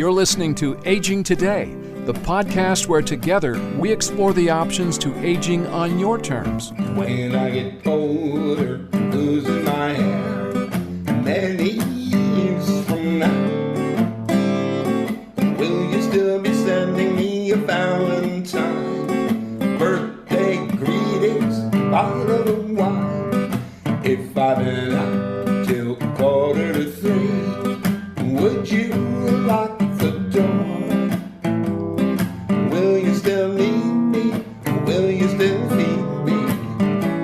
You're listening to Aging Today, the podcast where together we explore the options to aging on your terms. When I get older, losing my hair, many years from now, will you still be sending me a Valentine? Birthday greetings, bottle of wine. If I've been out till 2:45, would you lock the door? Will you still need me? Will you still feed me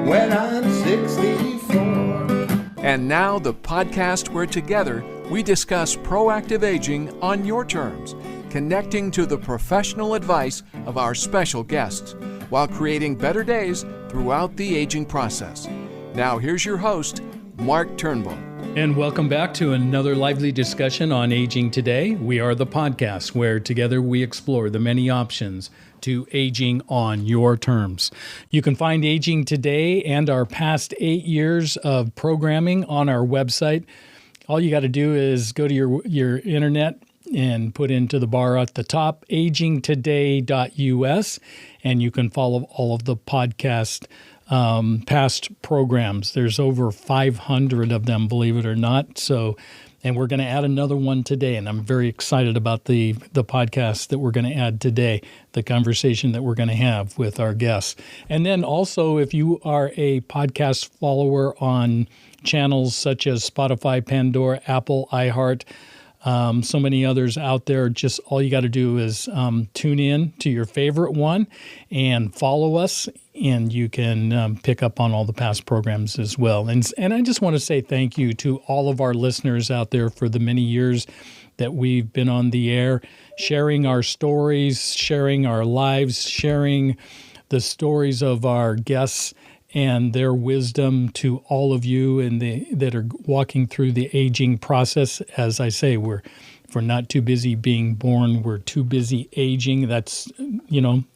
when I'm 64? And now the podcast where together we discuss proactive aging on your terms, connecting to the professional advice of our special guests while creating better days throughout the aging process. Now here's your host, Mark Turnbull. And welcome back to another lively discussion on Aging Today. We are the podcast where together we explore the many options to aging on your terms. You can find Aging Today and our past 8 years of programming on our website. All you got to do is go to your internet and put into the bar at the top, agingtoday.us, and you can follow all of the podcast past programs. There's over 500 of them, believe it or not. And we're going to add another one today, and I'm very excited about the podcast that we're going to add today, the conversation that we're going to have with our guests. And then also, if you are a podcast follower on channels such as Spotify, Pandora, Apple, iHeart, so many others out there, just all you got to do is tune in to your favorite one and follow us, and you can pick up on all the past programs as well. And I just want to say thank you to all of our listeners out there for the many years that we've been on the air, sharing our stories, sharing our lives, sharing the stories of our guests and their wisdom to all of you that are walking through the aging process. As I say, we're not too busy being born, we're too busy aging. That's,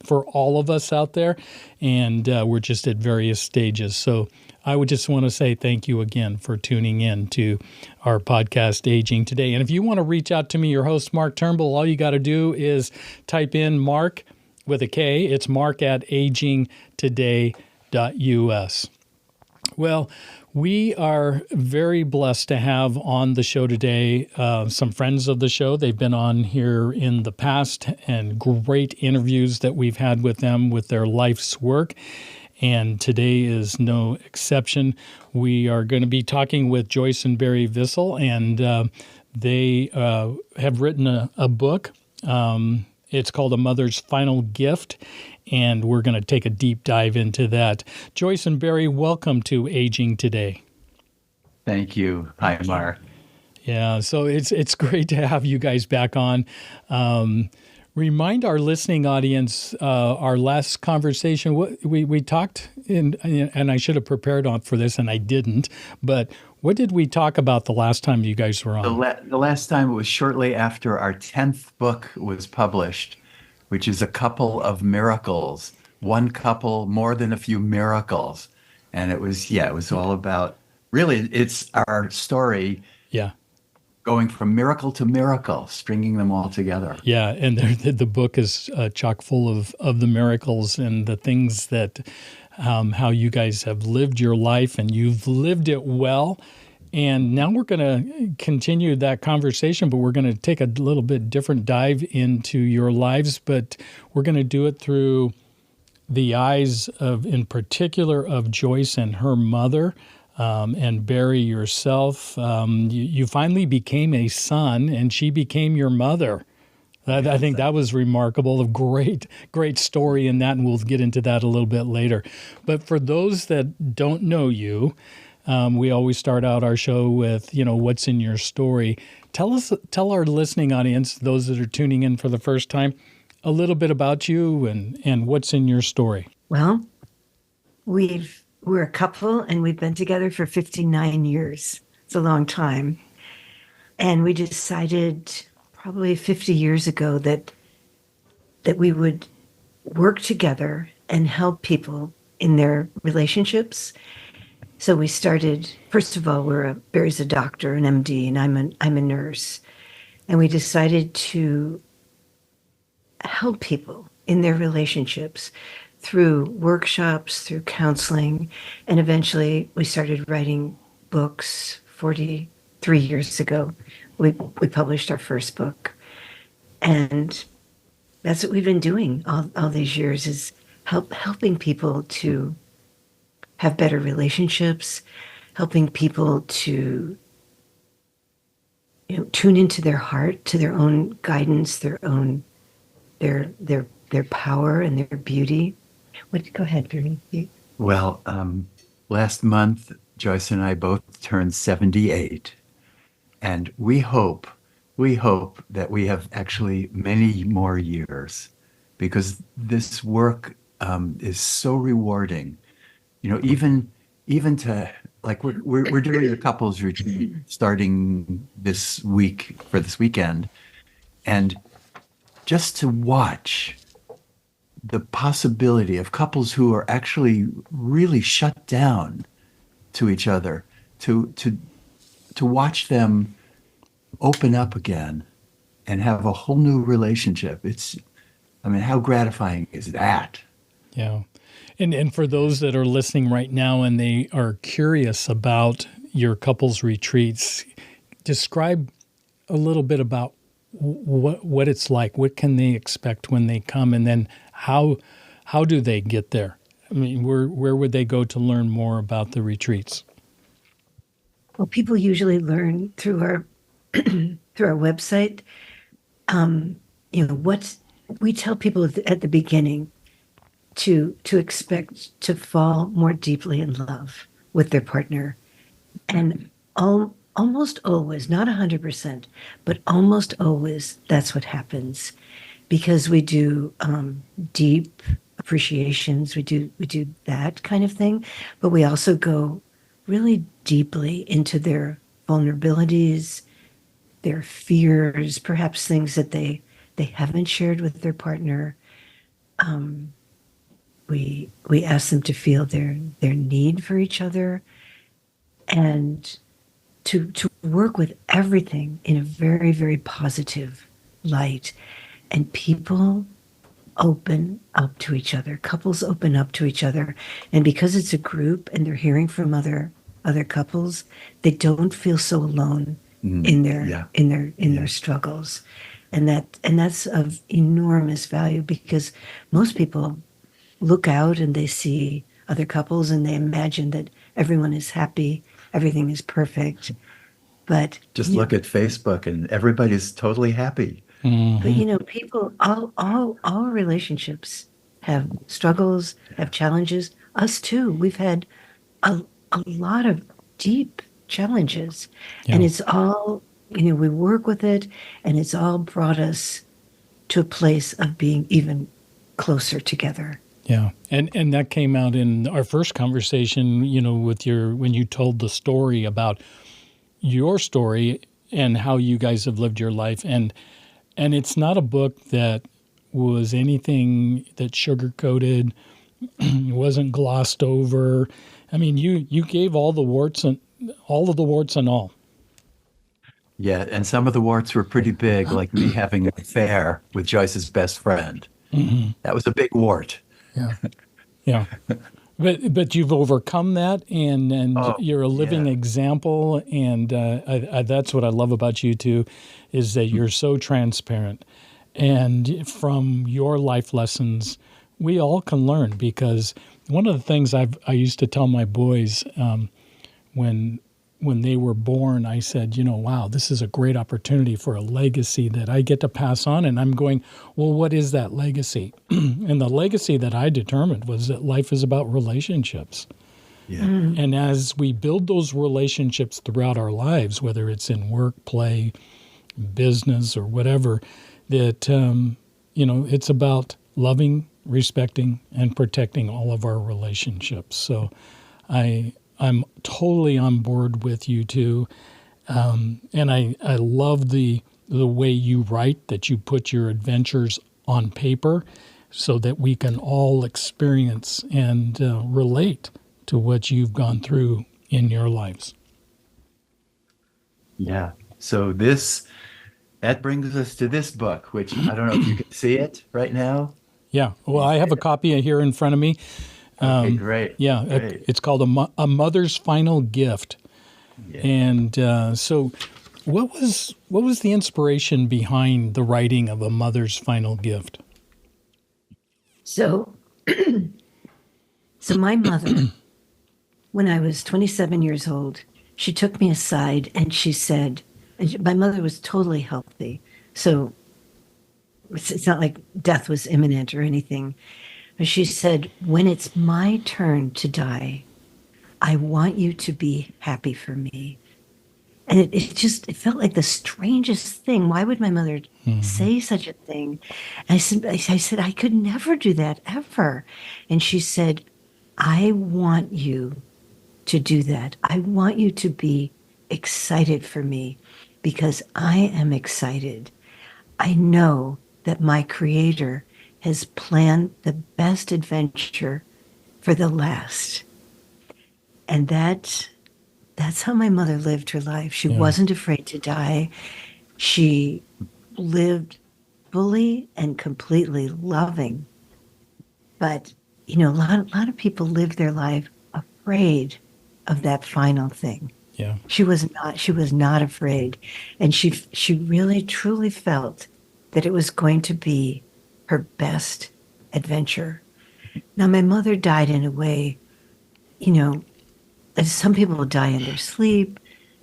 for all of us out there, and we're just at various stages. So I would just want to say thank you again for tuning in to our podcast, Aging Today. And if you want to reach out to me, your host, Mark Turnbull, all you got to do is type in Mark with a K. It's Mark at agingtoday.us. Well, we are very blessed to have on the show today some friends of the show. They've been on here in the past, and great interviews that we've had with them with their life's work. And today is no exception. We are going to be talking with Joyce and Barry Vissell, and they have written a book. It's called A Mother's Final Gift, and we're going to take a deep dive into that. Joyce and Barry, welcome to Aging Today. Thank you. Hi, Mark. Yeah, so it's great to have you guys back on. Remind our listening audience, our last conversation, we talked, and I should have prepared for this, and I didn't, but what did we talk about the last time you guys were on? The last time it was shortly after our 10th book was published, which is A Couple of Miracles. One couple, more than a few miracles. And it was all about, really, it's our story. Yeah. Going from miracle to miracle, stringing them all together. Yeah, and the book is chock full of the miracles and the things that, how you guys have lived your life, and you've lived it well. And now we're going to continue that conversation, but we're going to take a little bit different dive into your lives, but we're going to do it through the eyes of, in particular, of Joyce and her mother, and Barry yourself. You finally became a son, and she became your mother. I think that was remarkable. A great story in that, and we'll get into that a little bit later. But for those that don't know you, we always start out our show with, what's in your story. Tell our listening audience, those that are tuning in for the first time, a little bit about you and what's in your story. Well, we're a couple, and we've been together for 59 years. It's a long time. And we decided probably 50 years ago that we would work together and help people in their relationships. So we started, first of all, Barry's a doctor, an MD, and I'm a nurse. And we decided to help people in their relationships through workshops, through counseling, and eventually we started writing books 43 years ago. We published our first book. And that's what we've been doing all these years, is helping people to have better relationships, helping people to tune into their heart, to their own guidance, their power and their beauty. Go ahead, Barry. Well, last month, Joyce and I both turned 78, and we hope that we have actually many more years, because this work is so rewarding. Even to, like, we're doing a couples retreat starting this week, for this weekend, and just to watch the possibility of couples who are actually really shut down to each other, to watch them open up again and have a whole new relationship. How gratifying is that? Yeah. And for those that are listening right now and they are curious about your couples retreats, describe a little bit about what it's like. What can they expect when they come, and then how do they get there? I mean, where would they go to learn more about the retreats? Well, people usually learn through our through our website. What we tell people at the beginning to expect to fall more deeply in love with their partner, and almost always, not 100%, but almost always, that's what happens, because we do deep appreciations. We do that kind of thing, but we also go really deeply into their vulnerabilities, their fears, perhaps things that they haven't shared with their partner. We ask them to feel their need for each other, and to work with everything in a very, very positive light. And people open up to each other. Couples open up to each other, and because it's a group and they're hearing from other couples, they don't feel so alone in their struggles, and that's of enormous value, because most people look out and they see other couples and they imagine that everyone is happy, everything is perfect, but just look at Facebook and everybody's totally happy. Mm-hmm. But people, all relationships have struggles, have challenges. Us too. We've had a lot of deep challenges, and it's all, we work with it, and it's all brought us to a place of being even closer together. Yeah, and that came out in our first conversation, when you told the story about your story and how you guys have lived your life, and it's not a book that was anything that sugar-coated, wasn't glossed over. I mean, you gave all of the warts and all. Yeah, and some of the warts were pretty big, like me having an affair with Joyce's best friend. Mm-hmm. That was a big wart. Yeah, yeah. But you've overcome that, and you're a living example, and that's what I love about you too, is that you're so transparent. And from your life lessons, we all can learn, because one of the things I used to tell my boys when they were born, I said, wow, this is a great opportunity for a legacy that I get to pass on. And I'm going, well, what is that legacy? And the legacy that I determined was that life is about relationships. Yeah. Mm. And as we build those relationships throughout our lives, whether it's in work, play, business, or whatever, that, it's about loving, respecting, and protecting all of our relationships. So I'm totally on board with you too. And I love the way you write, that you put your adventures on paper so that we can all experience and relate to what you've gone through in your lives. Yeah. So this that brings us to this book, which I don't know if you can see it right now. Yeah. Well, I have a copy here in front of me. Okay, great. Yeah, great. it's called a Mother's Final Gift. Yeah. And so, what was the inspiration behind the writing of A Mother's Final Gift? So, so my mother, when I was 27 years old, she took me aside and she said, my mother was totally healthy. So it's not like death was imminent or anything. But she said, when it's my turn to die, I want you to be happy for me. And it felt like the strangest thing. Why would my mother say such a thing? And I said, I could never do that ever. And she said, I want you to do that. I want you to be excited for me because I am excited. I know that my Creator has planned the best adventure for the last. And that's how my mother lived her life. She wasn't afraid to die. She lived fully and completely loving. But, a lot of people live their life afraid of that final thing. Yeah. She was not afraid. And she really truly felt that it was going to be her best adventure. Now, my mother died in a way, some people die in their sleep.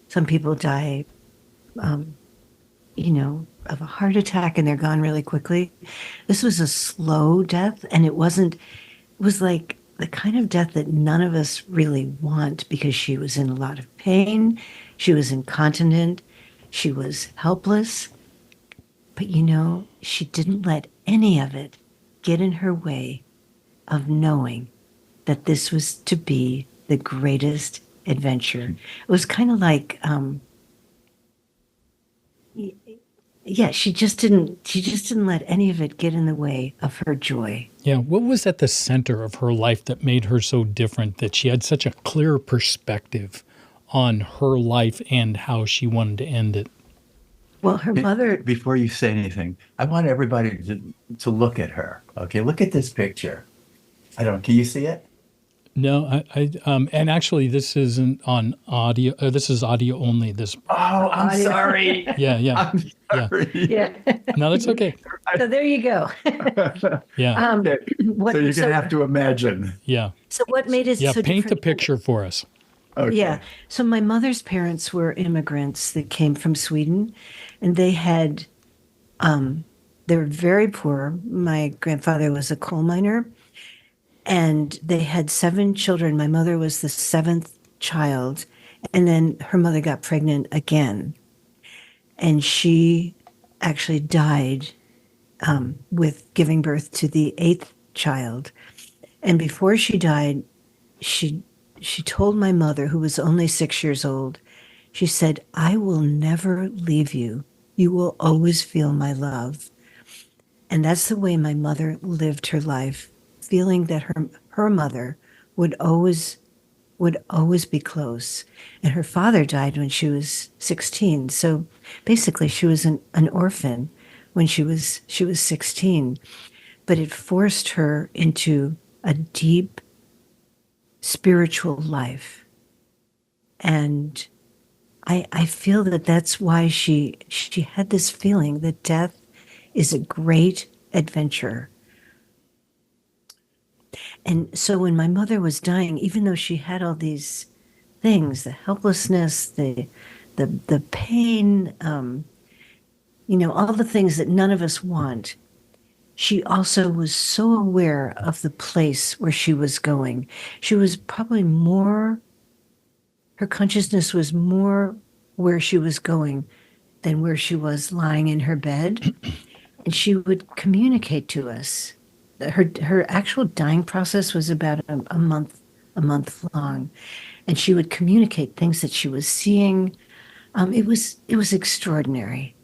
Some people die, of a heart attack and they're gone really quickly. This was a slow death, and it was like the kind of death that none of us really want because she was in a lot of pain. She was incontinent. She was helpless. But, she didn't let any of it get in her way of knowing that this was to be the greatest adventure. It was kind of like, she just didn't let any of it get in the way of her joy. Yeah. What was at the center of her life that made her so different, that she had such a clear perspective on her life and how she wanted to end it? Well, her mother... Before you say anything, I want everybody to look at her. Okay, look at this picture. Can you see it? No, and actually, this isn't on audio. This is audio only. This. Oh, I'm sorry. Yeah. I'm sorry. Yeah. No, that's okay. So there you go. Yeah. So you're gonna have to imagine. Yeah. So what made it so paint the different? picture for us. Okay. Yeah. So my mother's parents were immigrants that came from Sweden, and they were very poor. My grandfather was a coal miner, and they had 7 children. My mother was the 7th child, and then her mother got pregnant again, and she actually died with giving birth to the 8th child. And before she died, she told my mother, who was only 6 years old, she said, I will never leave you. You will always feel my love. And that's the way my mother lived her life, feeling that her mother would always be close. And her father died when she was 16. So basically she was an orphan when she was 16. But it forced her into a deep spiritual life. And I feel that that's why she had this feeling that death is a great adventure. And so when my mother was dying, even though she had all these things, the helplessness, the pain, all the things that none of us want, she also was so aware of the place where she was going. She was probably her consciousness was more where she was going than where she was lying in her bed. And she would communicate to us. Her actual dying process was about a month long, and she would communicate things that she was seeing. It was extraordinary.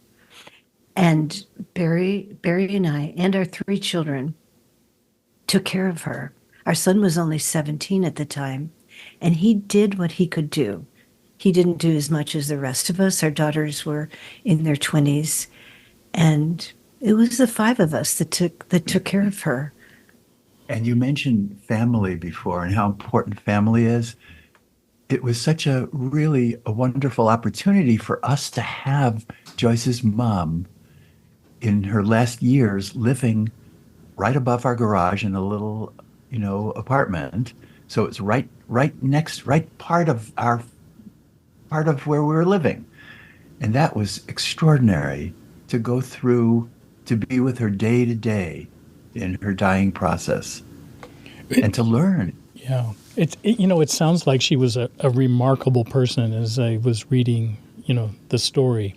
And Barry and I and our 3 children took care of her. Our son was only 17 at the time, and he did what he could do. He didn't do as much as the rest of us. Our daughters were in their 20s, And it was the five of us that took care of her. And you mentioned family before and how important family is. It was such a wonderful opportunity for us to have Joyce's mom in her last years living right above our garage in a little, apartment. So it's right part of where we were living. And that was extraordinary to go through, to be with her day to day in her dying process and to learn. Yeah. It sounds like she was a remarkable person as I was reading, the story.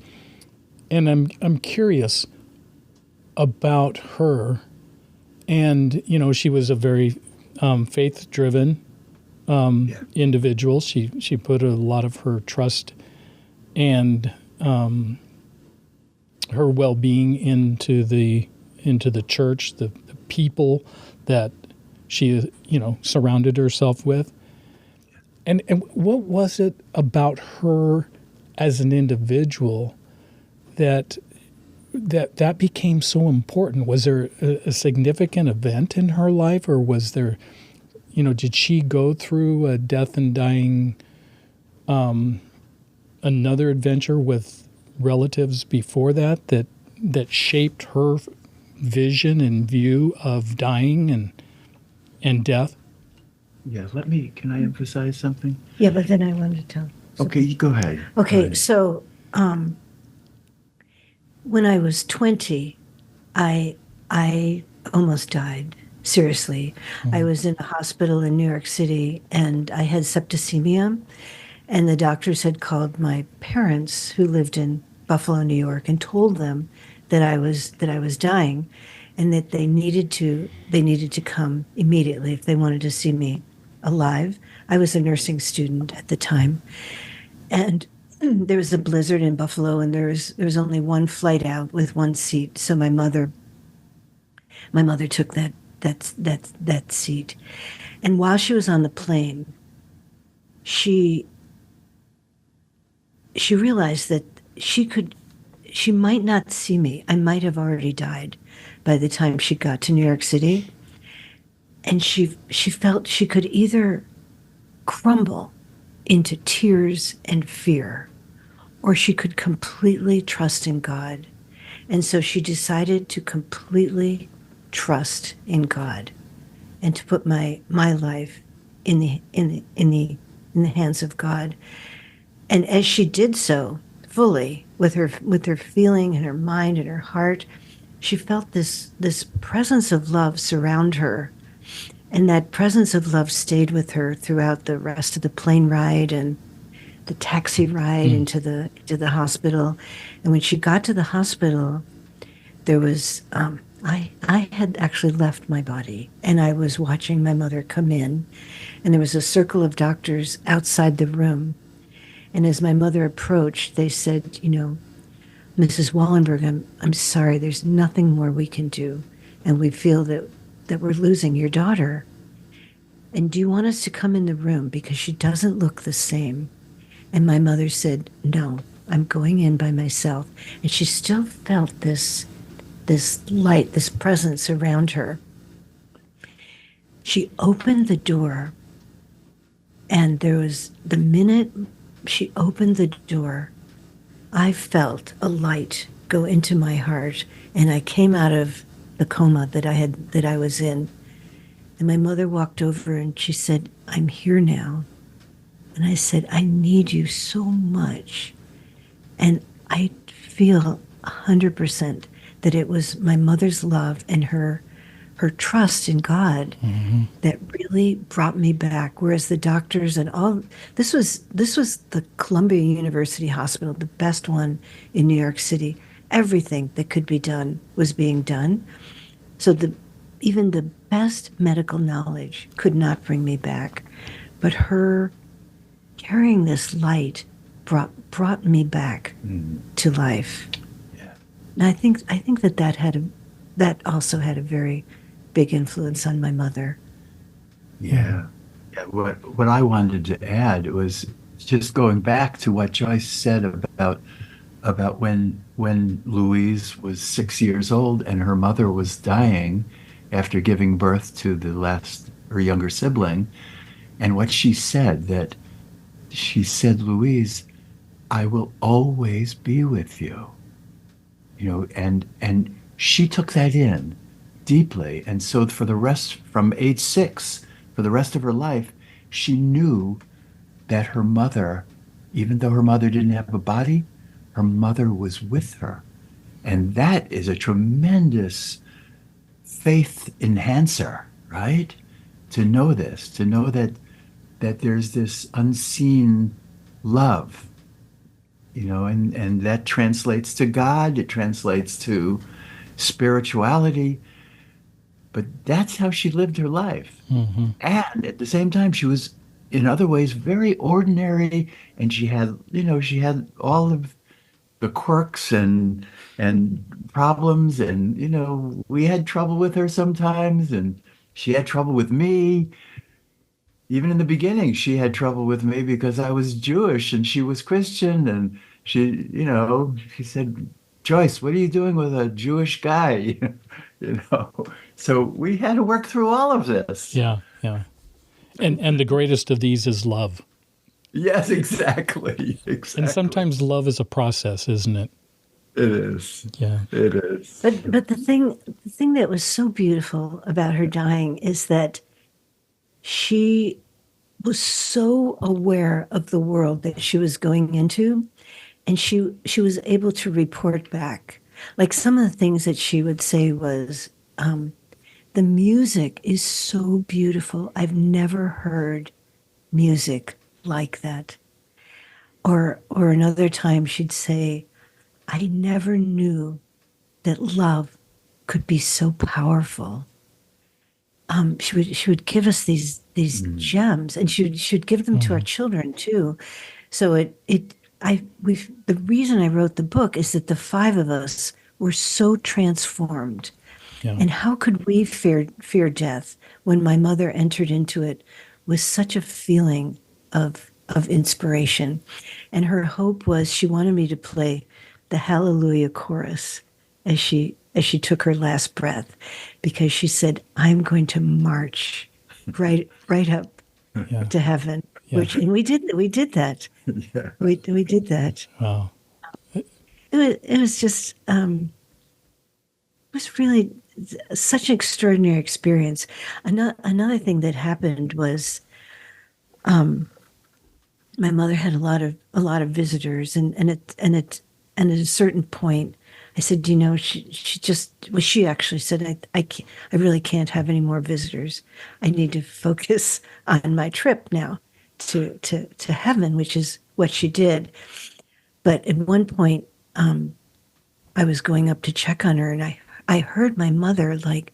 And I'm curious about her. And, she was a very faith-driven individual. She put a lot of her trust and her well-being into the church, the people that she, surrounded herself with. And what was it about her as an individual that became so important? Was there a significant event in her life, or was there, did she go through a death and dying, another adventure with relatives before that shaped her vision and view of dying and death? Yeah, can I emphasize something? Yeah, but then I wanted to tell. Okay, you go ahead. Okay, Go ahead. so when I was 20, I almost died. Seriously. Mm-hmm. I was in a hospital in New York City, and I had septicemia, and the doctors had called my parents, who lived in Buffalo, New York, and told them that I was dying, and that they needed to come immediately if they wanted to see me alive. I was a nursing student at the time, and there was a blizzard in Buffalo, and there was only one flight out with one seat. So my mother took that seat, and while she was on the plane, she realized that she might not see me. I might have already died by the time she got to New York City, and she felt she could either crumble into tears and fear, or she could completely trust in God. And so she decided to completely trust in God and to put my life in the hands of God. And as she did so fully, with her feeling and her mind and her heart, she felt this presence of love surround her. And that presence of love stayed with her throughout the rest of the plane ride and the taxi ride into the hospital. And when she got to the hospital, there was I had actually left my body, and I was watching my mother come in, and there was a circle of doctors outside the room. And as my mother approached, they said, Mrs. Wallenberg, I'm sorry, there's nothing more we can do, and we feel that we're losing your daughter. And do you want us to come in the room, because she doesn't look the same? And my mother said, no, I'm going in by myself. And she still felt this light, this presence around her. She opened the door, and the minute she opened the door, I felt a light go into my heart, and I came out of the coma that I was in. And my mother walked over and she said, I'm here now. And I said, I need you so much. And I feel 100% that it was my mother's love and her trust in God that really brought me back. Whereas the doctors and all, this was the Columbia University Hospital, the best one in New York City. Everything that could be done was being done. So even the best medical knowledge could not bring me back. But her carrying this light brought me back to life. Yeah. And I think that also had a very big influence on my mother. Yeah. What I wanted to add was just going back to what Joyce said about about when Louise was 6 years old and her mother was dying after giving birth to the last her younger sibling, and what she said that she said, Louise, I will always be with you. And she took that in deeply. And so for the rest, from age 6, for the rest of her life, she knew that her mother, even though her mother didn't have a body, her mother was with her. And that is a tremendous faith enhancer, right? To know this, to know that there's this unseen love, and that translates to God, it translates to spirituality, but that's how she lived her life. And at the same time, she was in other ways very ordinary, and she had all of the quirks and problems, and we had trouble with her sometimes, and she had trouble with me. Even in the beginning, she had trouble with me because I was Jewish and she was Christian. And she said, Joyce, what are you doing with a Jewish guy? you know. So we had to work through all of this. Yeah, yeah. And the greatest of these is love. Yes, exactly. Exactly. And sometimes love is a process, isn't it? It is. Yeah. It is. But the thing that was so beautiful about her dying is that she was so aware of the world that she was going into, and she was able to report back. Like some of the things that she would say was, the music is so beautiful. I've never heard music like that. Or another time she'd say, I never knew that love could be so powerful. She would give us these gems, and she would give them to our children too. So the reason I wrote the book is that the 5 of us were so transformed. Yeah. And how could we fear death when my mother entered into it with such a feeling of inspiration? And her hope was she wanted me to play the Hallelujah chorus as she took her last breath, because she said, I'm going to march right up Yeah. to heaven. Yeah. And we did that. Yeah. We did that. Wow. It was just it was really such an extraordinary experience. Another thing that happened was my mother had a lot of visitors, and at a certain point I said, she actually said, I really can't have any more visitors. I need to focus on my trip now to heaven, which is what she did. But at one point, I was going up to check on her, and I heard my mother like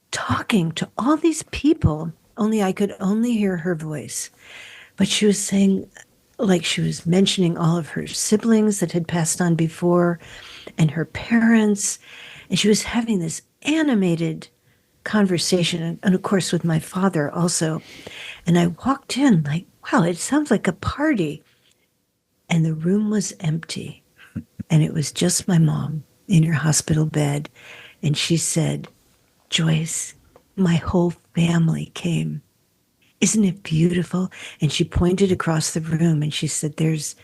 talking to all these people, only I could only hear her voice. But she was saying, like, she was mentioning all of her siblings that had passed on before and her parents. And she was having this animated conversation, and of course with my father also. And I walked in like, wow, it sounds like a party. And the room was empty. And it was just my mom in her hospital bed. And she said, Joyce, my whole family came. Isn't it beautiful? And she pointed across the room and she said, there's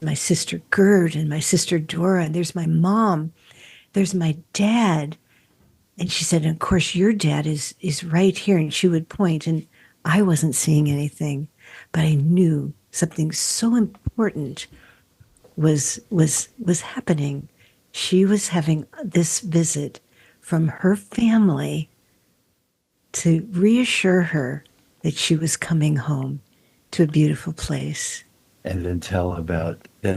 my sister Gerd and my sister Dora, and there's my mom, there's my dad. And she said, and of course your dad is right here. And she would point, and I wasn't seeing anything, but I knew something so important was happening. She was having this visit from her family to reassure her that she was coming home to a beautiful place. And then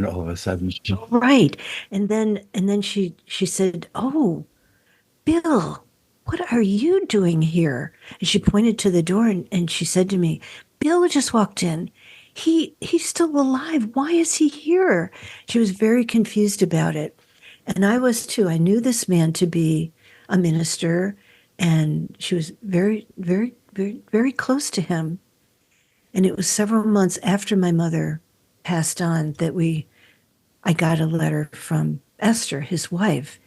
all of a sudden Right. And then she said, oh, Bill, what are you doing here? And she pointed to the door, and she said to me, Bill just walked in. He's still alive. Why is he here? She was very confused about it. And I was too. I knew this man to be a minister, and she was very, very, very, very close to him. And it was several months after my mother passed on that we I got a letter from Esther, his wife,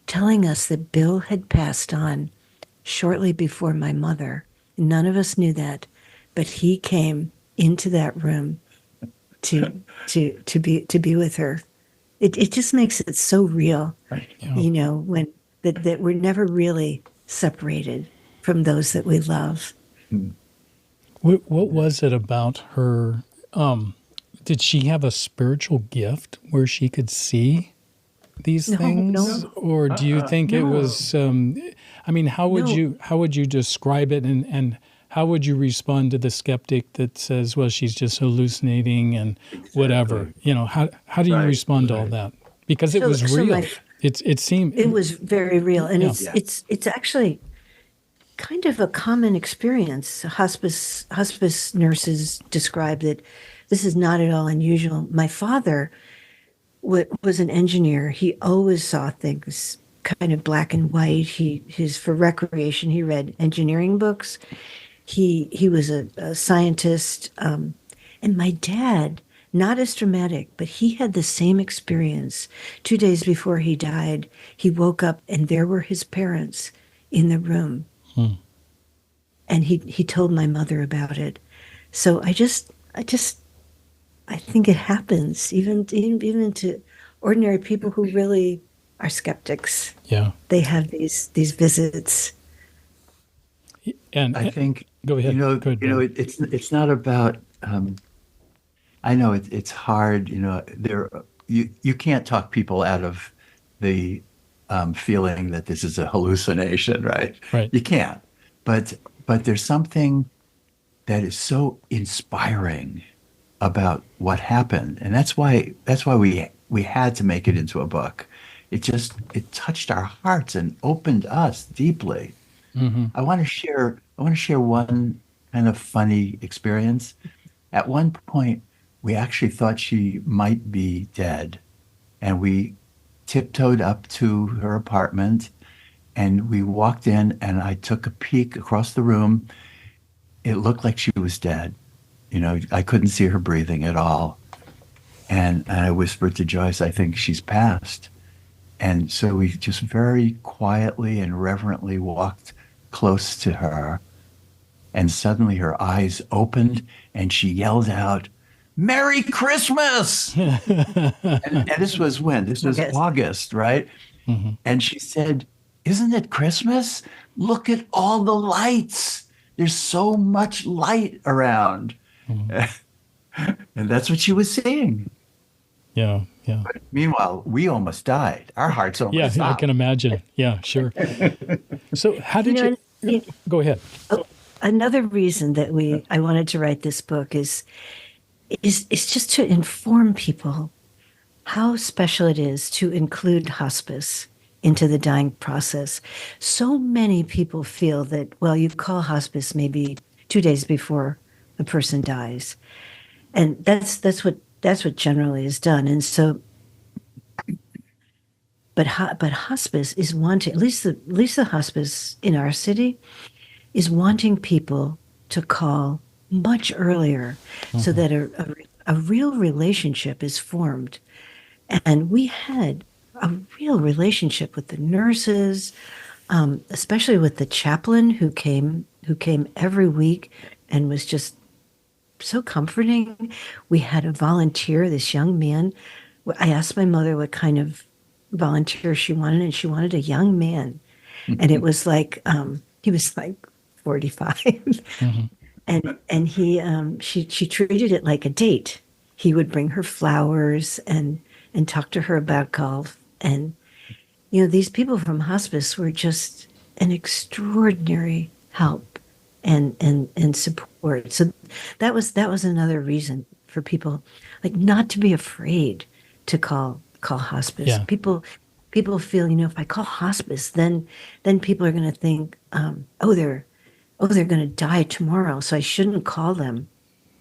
telling us that Bill had passed on shortly before my mother. None of us knew that, but he came into that room to be with her. It just makes it so real, when that we're never really separated from those that we love. What was it about her? Did she have a spiritual gift where she could see these things, or do you think it was? How would you describe it, and how would you respond to the skeptic that says, "Well, she's just hallucinating and whatever"? How do you respond to all that? Because it was real. It seemed it was very real, and it's actually kind of a common experience. Hospice nurses describe that this is not at all unusual. My father was an engineer. He always saw things kind of black and white. His for recreation, he read engineering books. He was a scientist. And my dad, not as dramatic, but he had the same experience. 2 days before he died, he woke up and there were his parents in the room. And he told my mother about it. So I think it happens even to ordinary people who really are skeptics. Yeah. They have these visits. And I think, go ahead. It's not about, I know it's hard, you can't talk people out of the feeling that this is a hallucination, right? Right. You can't. But there's something that is so inspiring about what happened, and that's why we had to make it into a book. It touched our hearts and opened us deeply. Mm-hmm. I want to share one kind of funny experience. At one point, we actually thought she might be dead, and we tiptoed up to her apartment, and we walked in, and I took a peek across the room. It looked like she was dead. I couldn't see her breathing at all. And I whispered to Joyce, I think she's passed. And so we just very quietly and reverently walked close to her. And suddenly her eyes opened and she yelled out, "Merry Christmas!" and this was when? This was August, right? Mm-hmm. And she said, "Isn't it Christmas? Look at all the lights. There's so much light around." Mm-hmm. And that's what she was saying. Yeah. But meanwhile, we almost died. Our hearts almost stopped. I can imagine. Yeah, sure. So how did you go ahead? Another reason that I wanted to write this book is just to inform people how special it is to include hospice into the dying process. So many people feel that, well, you call hospice maybe 2 days before the person dies. And that's what generally is done. And so, but hospice is wanting, at least the hospice in our city is wanting people to call much earlier, mm-hmm. so that a real relationship is formed. And we had a real relationship with the nurses, especially with the chaplain who came every week and was just so comforting. We had a volunteer, this young man. I asked my mother what kind of volunteer she wanted, and she wanted a young man. Mm-hmm. And it was like, he was like 45. Mm-hmm. And she treated it like a date. He would bring her flowers and talk to her about golf. And, these people from hospice were just an extraordinary help and support. So that was another reason for people, like, not to be afraid to call hospice. Yeah. People feel, if I call hospice, then people are going to think, they're going to die tomorrow, so I shouldn't call them.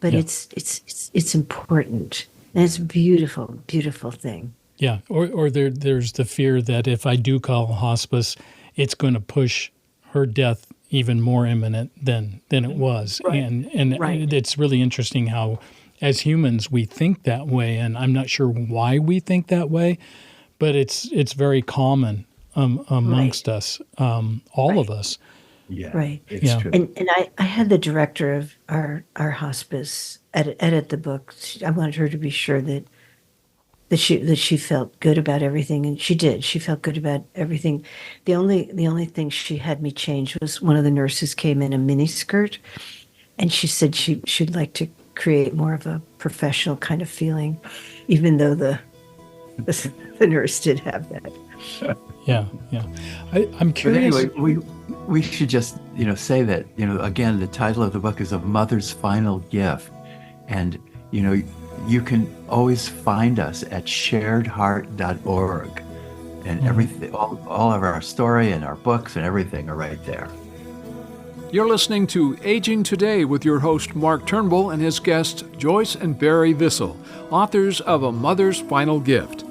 But yeah. It's important, and it's a beautiful, beautiful thing. Yeah, or there's the fear that if I do call hospice, it's going to push her death even more imminent than it was. Right. And right. It's really interesting how as humans, we think that way, and I'm not sure why we think that way, but it's very common amongst us, all of us. Yeah, Right. it's true. And I had the director of our hospice edit the book. I wanted her to be sure that she felt good about everything, and she did. She felt good about everything. The only thing she had me change was one of the nurses came in a mini skirt, and she said she'd like to create more of a professional kind of feeling, even though the nurse did have that. Yeah. I'm But curious. anyway, we should just, say that, again, the title of the book is A Mother's Final Gift. And, you can always find us at sharedheart.org. And everything, all of our story and our books and everything are right there. You're listening to Aging Today with your host Mark Turnbull and his guests Joyce and Barry Vissell, authors of A Mother's Final Gift.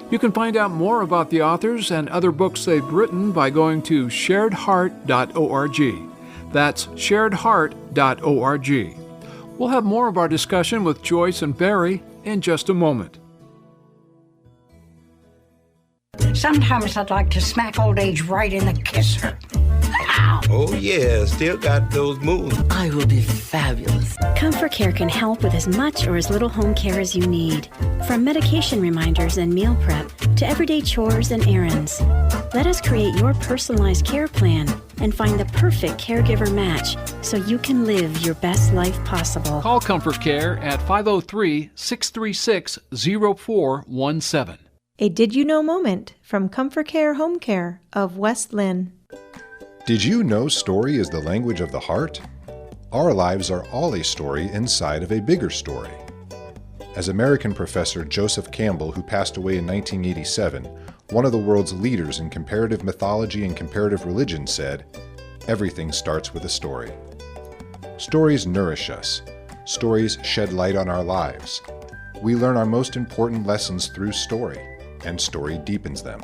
You can find out more about the authors and other books they've written by going to sharedheart.org. That's sharedheart.org. We'll have more of our discussion with Joyce and Barry in just a moment. Sometimes I'd like to smack old age right in the kisser. Ow! Oh yeah, still got those moves. I will be fabulous. Comfort Care can help with as much or as little home care as you need. From medication reminders and meal prep to everyday chores and errands. Let us create your personalized care plan and find the perfect caregiver match so you can live your best life possible. Call Comfort Care at 503-636-0417. A Did You Know moment from Comfort Care Home Care of West Lynn. Did you know story is the language of the heart? Our lives are all a story inside of a bigger story. As American professor Joseph Campbell, who passed away in 1987, one of the world's leaders in comparative mythology and comparative religion, said, "Everything starts with a story." Stories nourish us. Stories shed light on our lives. We learn our most important lessons through story, and story deepens them.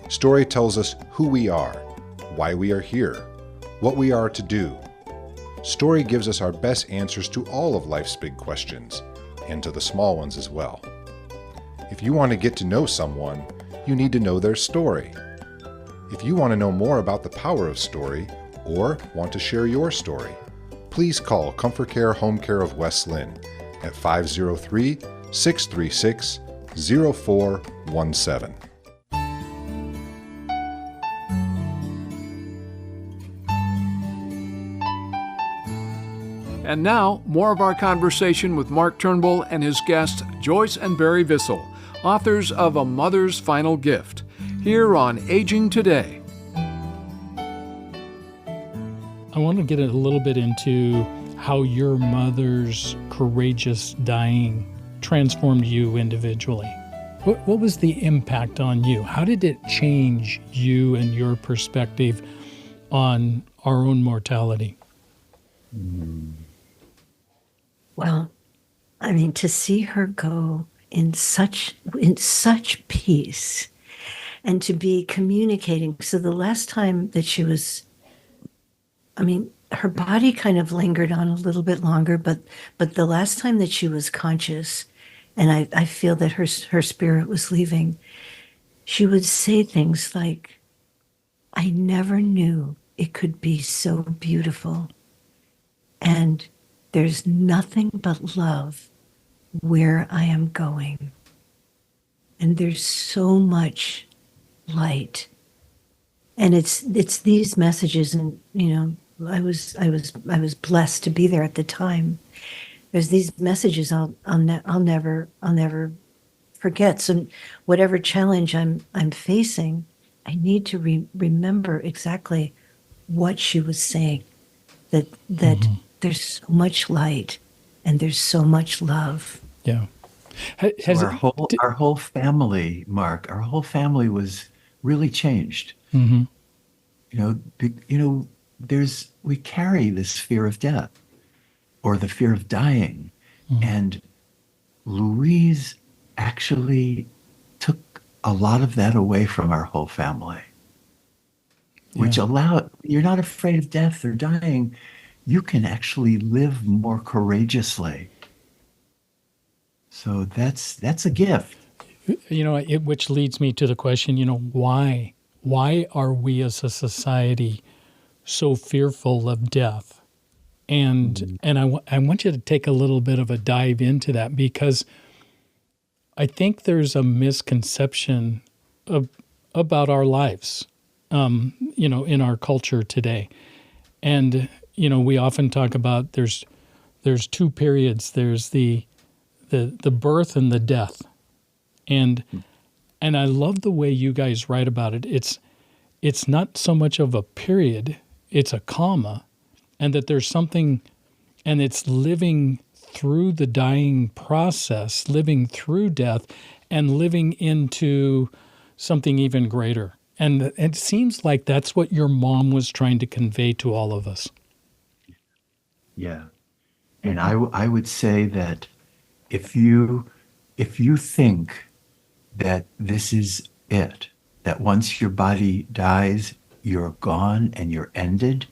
Story tells us who we are, why we are here, what we are to do. Story gives us our best answers to all of life's big questions, and to the small ones as well. If you want to get to know someone, you need to know their story. If you want to know more about the power of story, or want to share your story, please call Comfort Care Home Care of West Lynn at 503-636-0417. And now, more of our conversation with Mark Turnbull and his guests Joyce and Barry Vissell, authors of A Mother's Final Gift, here on Aging Today. I want to get a little bit into how your mother's courageous dying transformed you individually. What was the impact on you? How did it change you and your perspective on our own mortality? Well, I mean, to see her go in such peace and to be communicating. So the last time that she was, I mean, her body kind of lingered on a little bit longer, but the last time that she was conscious, and I feel that her spirit was leaving, she would say things like, "I never knew it could be so beautiful. And there's nothing but love where I am going. And there's so much light." And it's these messages, and I was blessed to be there at the time. There's these messages I'll never forget. So whatever challenge I'm facing, I need to remember exactly what she was saying. That there's so much light and there's so much love. Yeah. So our whole family, Mark, our whole family was really changed. Mm-hmm. We carry this fear of death or the fear of dying. Mm-hmm. And Louise actually took a lot of that away from our whole family, which you're not afraid of death or dying. You can actually live more courageously So that's a gift. Which leads me to the question, why? Why are we as a society so fearful of death? And I want you to take a little bit of a dive into that, because I think there's a misconception about our lives, in our culture today. And, we often talk about there's two periods. There's the birth and the death. And I love the way you guys write about it. It's not so much of a period, it's a comma, and that there's something, and it's living through the dying process, living through death, and living into something even greater. And it seems like that's what your mom was trying to convey to all of us. Yeah. And I would say that if you think that this is it, that once your body dies, you're gone and you're ended,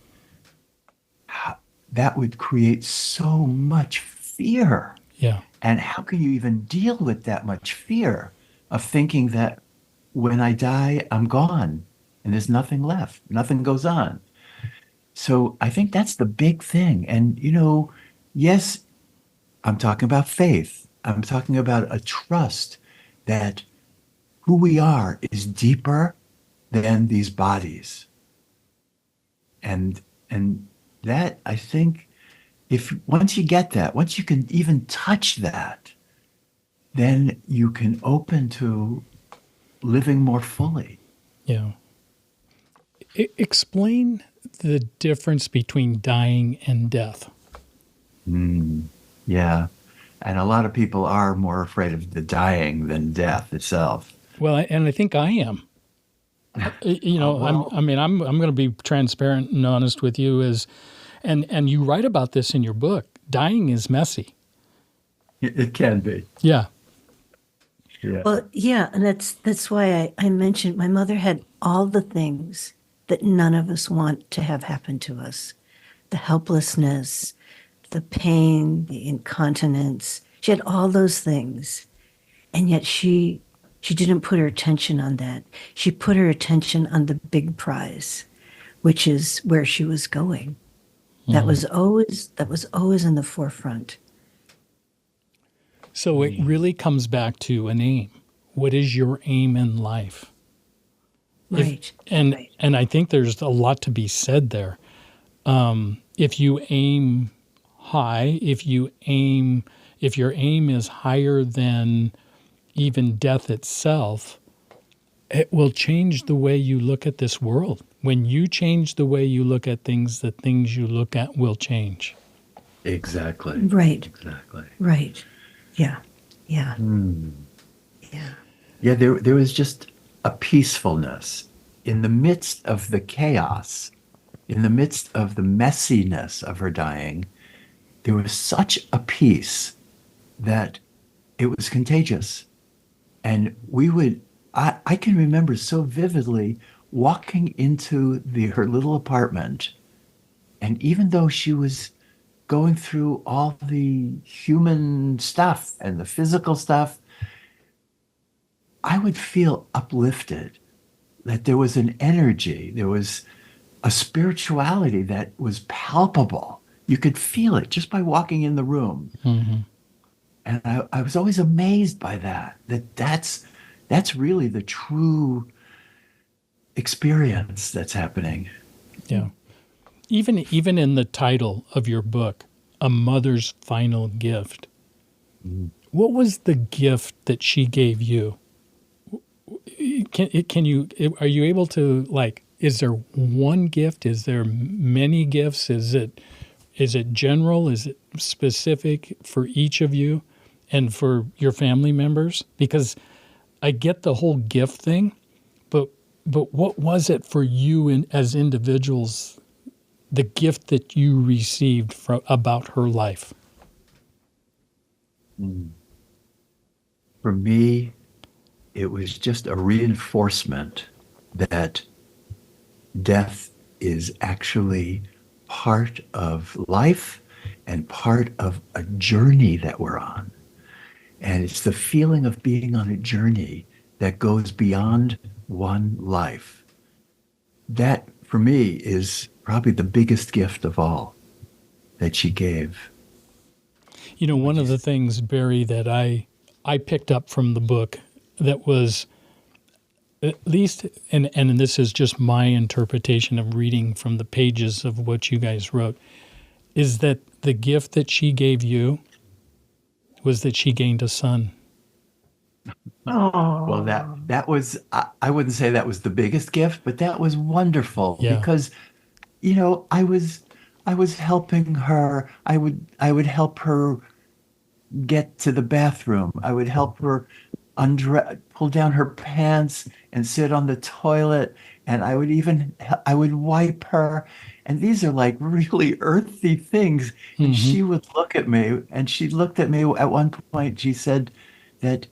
that would create so much fear. Yeah. And how can you even deal with that much fear of thinking that when I die, I'm gone and there's nothing left, nothing goes on? So I think that's the big thing. And, yes, I'm talking about faith. I'm talking about a trust that who we are is deeper than these bodies. And that, I think, once you get that, once you can even touch that, then you can open to living more fully. Yeah. Explain the difference between dying and death. Yeah. And a lot of people are more afraid of the dying than death itself. Well, and I think I am. I'm going to be transparent and honest with you, and you write about this in your book. Dying is messy. It can be. Yeah. Yeah. Well, yeah, and that's why I mentioned my mother had all the things that none of us want to have happen to us. The helplessness, the pain, the incontinence. She had all those things. And yet she didn't put her attention on that. She put her attention on the big prize, which is where she was going. That was always in the forefront. So it really comes back to an aim. What is your aim in life? Right. And I think there's a lot to be said there. If you aim high, if your aim is higher than even death itself, it will change the way you look at this world. When you change the way you look at things, the things you look at will change. Exactly. Right. Exactly. Right. Yeah. Yeah. Yeah. Yeah, there was just a peacefulness in the midst of the chaos, in the midst of the messiness of her dying. There was such a peace that it was contagious. And I can remember so vividly walking into her little apartment. And even though she was going through all the human stuff and the physical stuff, I would feel uplifted, that there was an energy, there was a spirituality that was palpable. You could feel it just by walking in the room. Mm-hmm. And I was always amazed by that's really the true experience that's happening. Yeah. Even in the title of your book, A Mother's Final Gift, what was the gift that she gave you? Are you able to, is there one gift? Is there many gifts? Is it general? Is it specific for each of you and for your family members? Because I get the whole gift thing, but what was it for you as individuals, the gift that you received about her life? For me, it was just a reinforcement that death is actually part of life and part of a journey that we're on. And it's the feeling of being on a journey that goes beyond one life. That, for me, is probably the biggest gift of all that she gave. You know, one of the things, Barry, that I picked up from the book that was, at least, and this is just my interpretation of reading from the pages of what you guys wrote, is that the gift that she gave you was that she gained a son. Oh, Well, that was, I wouldn't say that was the biggest gift, but that was wonderful because, you know, I was helping her. I would help her get to the bathroom. I would help her pull down her pants and sit on the toilet. And I would wipe her. And these are like really earthy things. And she would look at me, and she looked at me at one point. She said that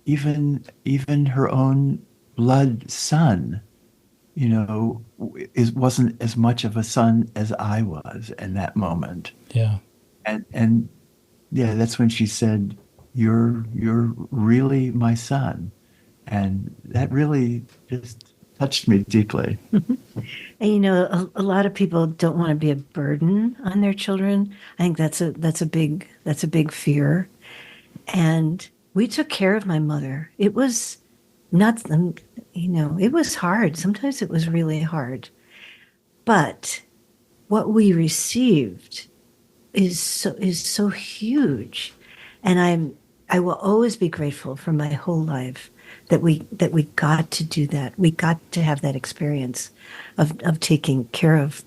even her own blood son, you know, wasn't as much of a son as I was in that moment. Yeah. And yeah, that's when she said, you're really my son. And that really just touched me deeply. And you know, a lot of people don't want to be a burden on their children. I think that's a big fear. And we took care of my mother. It was not, you know, it was hard. Sometimes it was really hard. But what we received is so huge. And I will always be grateful for my whole life that we got to do that. We got to have that experience of taking care of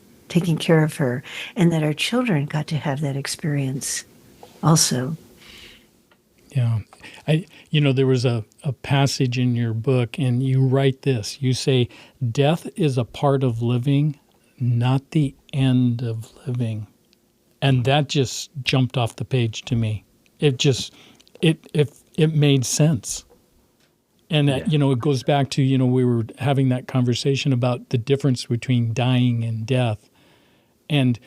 her, and that our children got to have that experience also. Yeah. You know, there was a passage in your book, and you write this. You say, death is a part of living, not the end of living. And that just jumped off the page to me. It just, it made sense. And, you know, it goes back to, you know, we were having that conversation about the difference between dying and death. And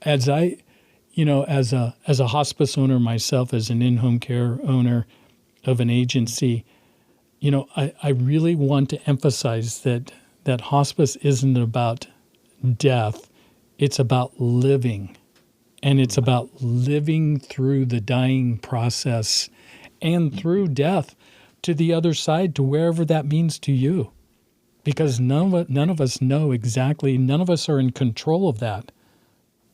as I, you know, as a hospice owner myself, as an in-home care owner of an agency, you know, I really want to emphasize that hospice isn't about death. It's about living. And it's about living through the dying process and through death to the other side, to wherever that means to you. Because none of us know exactly, none of us are in control of that.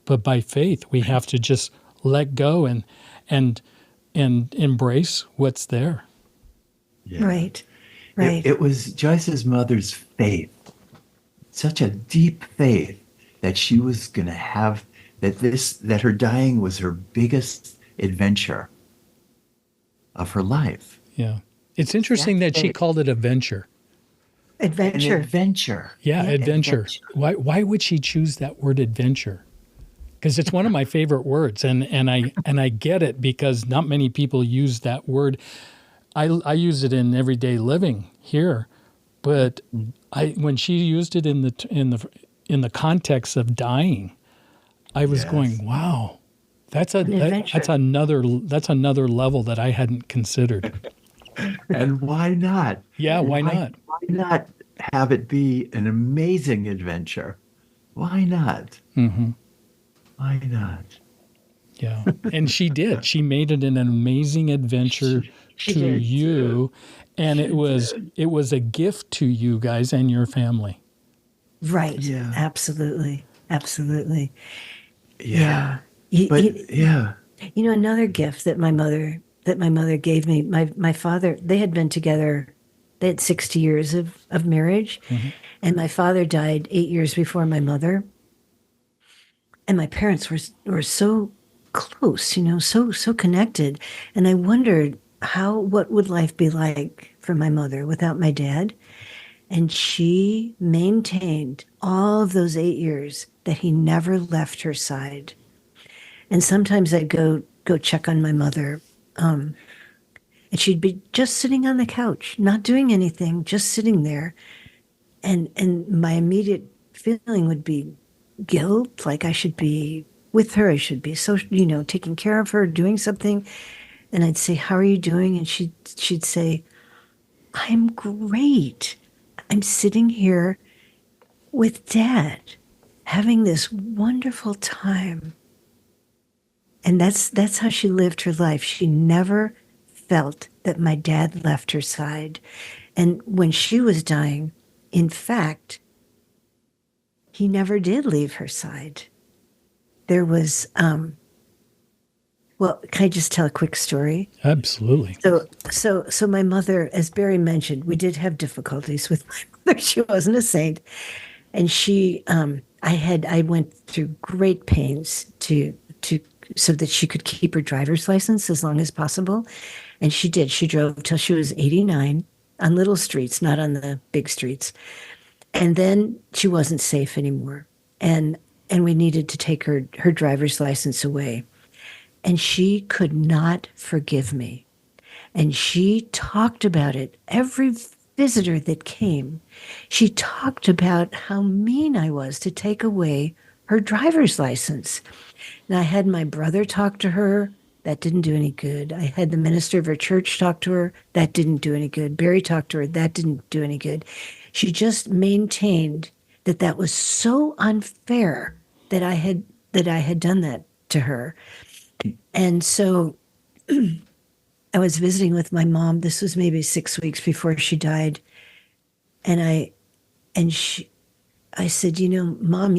But by faith, we have to just let go and embrace what's there. Yeah. Right. It was Joyce's mother's faith, such a deep faith that she was going to have, that her dying was her biggest adventure of her life. Yeah. It's interesting that she called it a venture. Adventure. An adventure. Yeah, adventure. Why would she choose that word adventure? Because it's one of my favorite words, and I get it, because not many people use that word. I use it in everyday living here, but when she used it in the context of dying, I was going, wow, that's another level that I hadn't considered. And why not? Yeah, why not? Why not have it be an amazing adventure? Why not? Mm-hmm. Why not? Yeah, and she did. She made it an amazing adventure to you, and it was a gift to you guys and your family. Right. Yeah. Absolutely. Absolutely. Yeah. You know, another gift that my mother gave me, my father, they had been together, they had 60 years of marriage. Mm-hmm. And my father died 8 years before my mother. And my parents were so close, you know, so connected. And I wondered what would life be like for my mother without my dad? And she maintained all of those 8 years that he never left her side. And sometimes I'd go check on my mother, and she'd be just sitting on the couch, not doing anything, just sitting there. And my immediate feeling would be guilt, like I should be with her, I should be taking care of her, doing something. And I'd say, "How are you doing?" And she'd say, "I'm great. I'm sitting here with Dad, having this wonderful time." And that's how she lived her life. She never felt that my dad left her side. And when she was dying, in fact, he never did leave her side. There was, well, can I just tell a quick story? Absolutely. So my mother, as Barry mentioned, we did have difficulties with my mother. She wasn't a saint. And I went through great pains to so that she could keep her driver's license as long as possible. And she did. She drove till she was 89 on little streets, not on the big streets. And then she wasn't safe anymore. And we needed to take her driver's license away. And she could not forgive me. And she talked about it. Every visitor that came, she talked about how mean I was to take away her driver's license. And I had my brother talk to her. That didn't do any good. I had the minister of her church talk to her. That didn't do any good. Barry talked to her. That didn't do any good. She just maintained that was so unfair that I had done that to her. And so I was visiting with my mom. This was maybe 6 weeks before she died. And I said, Mom,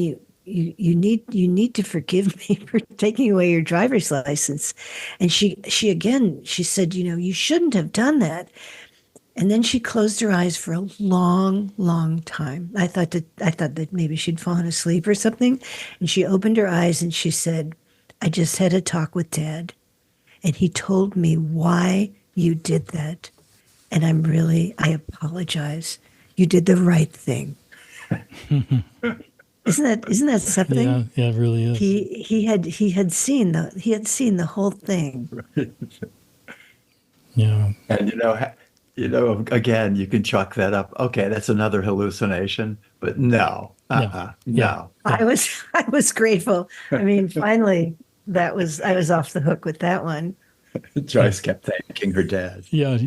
you need to forgive me for taking away your driver's license. And she said, you shouldn't have done that. And then she closed her eyes for a long, long time. I thought that maybe she'd fallen asleep or something. And she opened her eyes and she said, "I just had a talk with Dad. And he told me why you did that. And I apologize. You did the right thing." Isn't that something? Yeah, it really is. He had seen the whole thing. Yeah. And again, you can chalk that up. Okay, that's another hallucination, but no. No. I was grateful. I mean, finally I was off the hook with that one. Joyce kept thanking her dad. Yeah.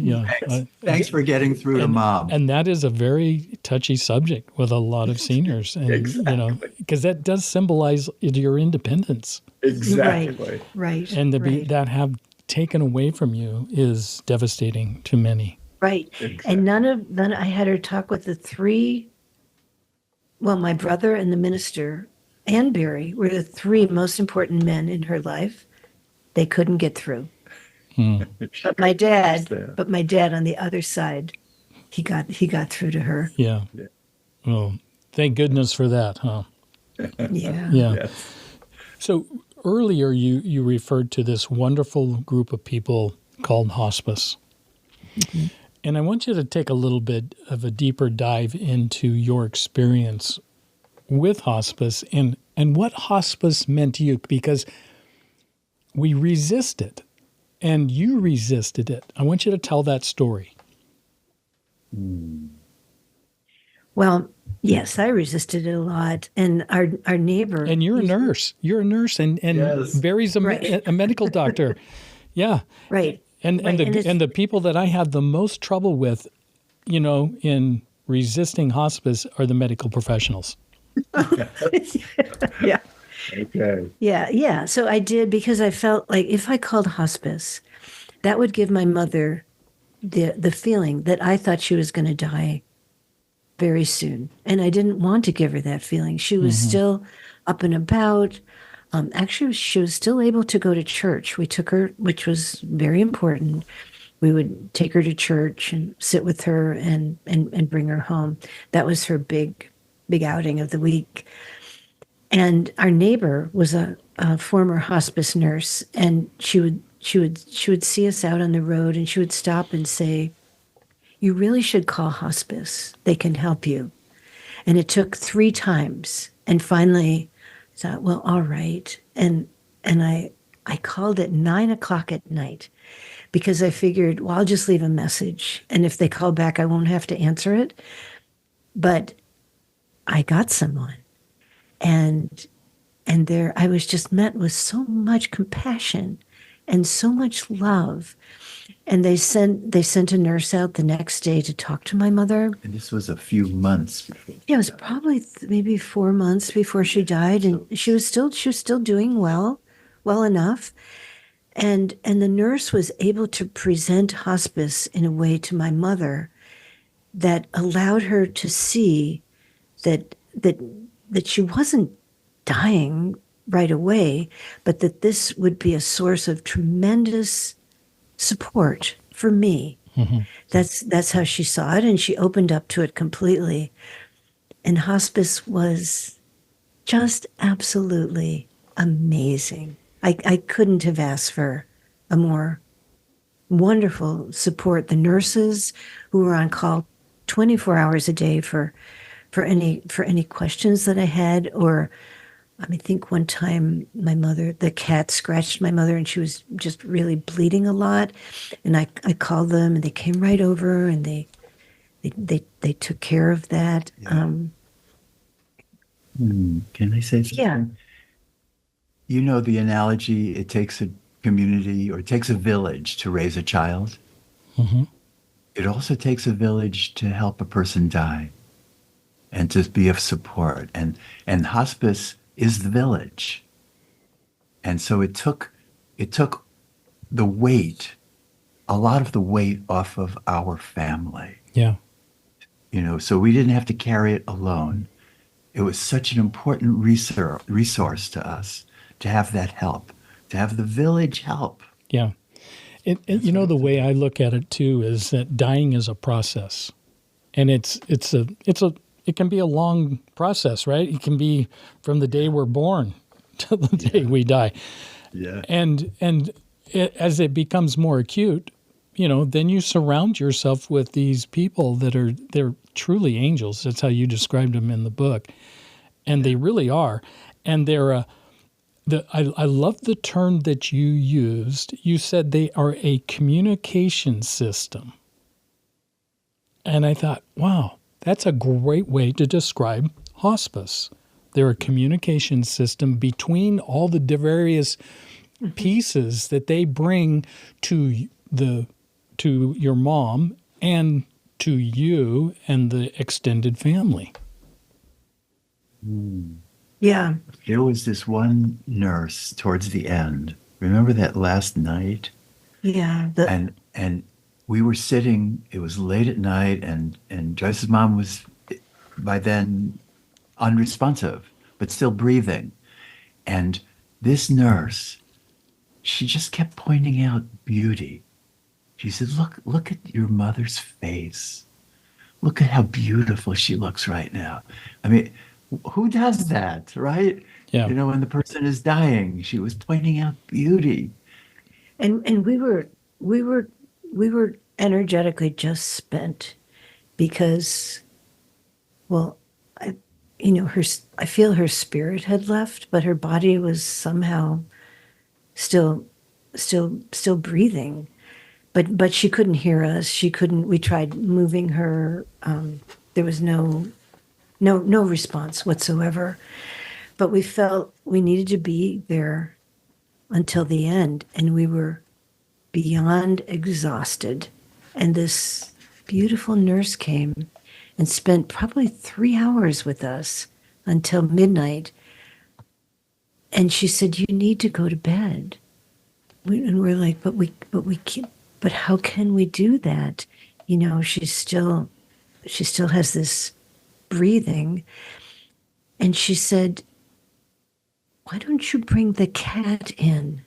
Thanks for getting through to Mom. And that is a very touchy subject with a lot of seniors. And, exactly. Because that does symbolize your independence. Exactly. Right. And that have taken away from you is devastating to many. Right. Exactly. And none I had her talk with the three, my brother and the minister and Barry were the three most important men in her life. They couldn't get through. But my dad on the other side, he got through to her. Yeah. Oh, thank goodness for that, huh? Yeah. Yes. So earlier you referred to this wonderful group of people called hospice. Mm-hmm. And I want you to take a little bit of a deeper dive into your experience with hospice and what hospice meant to you, because we resist it. And you resisted it. I want you to tell that story. Well, yes, I resisted it a lot. And our neighbor... And you're a nurse. You're a nurse, and yes. Barry's a medical doctor. Yeah. Right. And the people that I have the most trouble with, in resisting hospice are the medical professionals. Yeah. Okay. Yeah. So I did, because I felt like if I called hospice, that would give my mother the feeling that I thought she was going to die very soon. And I didn't want to give her that feeling. She was still up and about. Actually, she was still able to go to church. We took her, which was very important. We would take her to church and sit with her and bring her home. That was her big outing of the week. And our neighbor was a former hospice nurse, and she would see us out on the road, and she would stop and say, "You really should call hospice. They can help you." And it took 3 times, and finally I thought, well, all right. And I called at 9:00 at night, because I figured, well, I'll just leave a message, and if they call back, I won't have to answer it. But I got someone. And there I was just met with so much compassion and so much love. And they sent a nurse out the next day to talk to my mother. And this was a few months before. Yeah, it was probably maybe 4 months before she died, and she was still doing well enough. And the nurse was able to present hospice in a way to my mother that allowed her to see that she wasn't dying right away, but that this would be a source of tremendous support for me. Mm-hmm. That's how she saw it, and she opened up to it completely. And hospice was just absolutely amazing. I couldn't have asked for a more wonderful support. The nurses who were on call 24 hours a day for any questions that I had, or I think one time the cat scratched my mother and she was just really bleeding a lot. And I called them and they came right over and they took care of that. Yeah. Can I say something? Yeah. You know the analogy, it takes a community or it takes a village to raise a child. Mm-hmm. It also takes a village to help a person die and to be of support. And hospice is the village. And so it took the weight, a lot of the weight off of our family. Yeah. So we didn't have to carry it alone. It was such an important resource to us to have that help, to have the village help. Yeah. The way I look at it too is that dying is a process. And it can be a long process, right? It can be from the day we're born to the day we die. Yeah. And as it becomes more acute, then you surround yourself with these people they're truly angels. That's how you described them in the book. And they really are. And they're I love the term that you used. You said they are a communication system. And I thought, wow, that's a great way to describe hospice. They're a communication system between all the various pieces that they bring to your mom and to you and the extended family. Yeah. There was this one nurse towards the end. Remember that last night? Yeah. And we were sitting, it was late at night, and Joyce's mom was by then unresponsive, but still breathing. And this nurse, she just kept pointing out beauty. She said, look at your mother's face. Look at how beautiful she looks right now. I mean, who does that, right? Yeah. When the person is dying, she was pointing out beauty. And we were energetically just spent because, well, I feel her spirit had left, but her body was somehow still breathing. But she couldn't hear us. We tried moving her. There was no response whatsoever. But we felt we needed to be there until the end, and we were beyond exhausted. And this beautiful nurse came and spent probably 3 hours with us until midnight. And she said, "You need to go to bed." And we're like, but we can't. But how can we do that? She still has this breathing. And she said, "Why don't you bring the cat in?"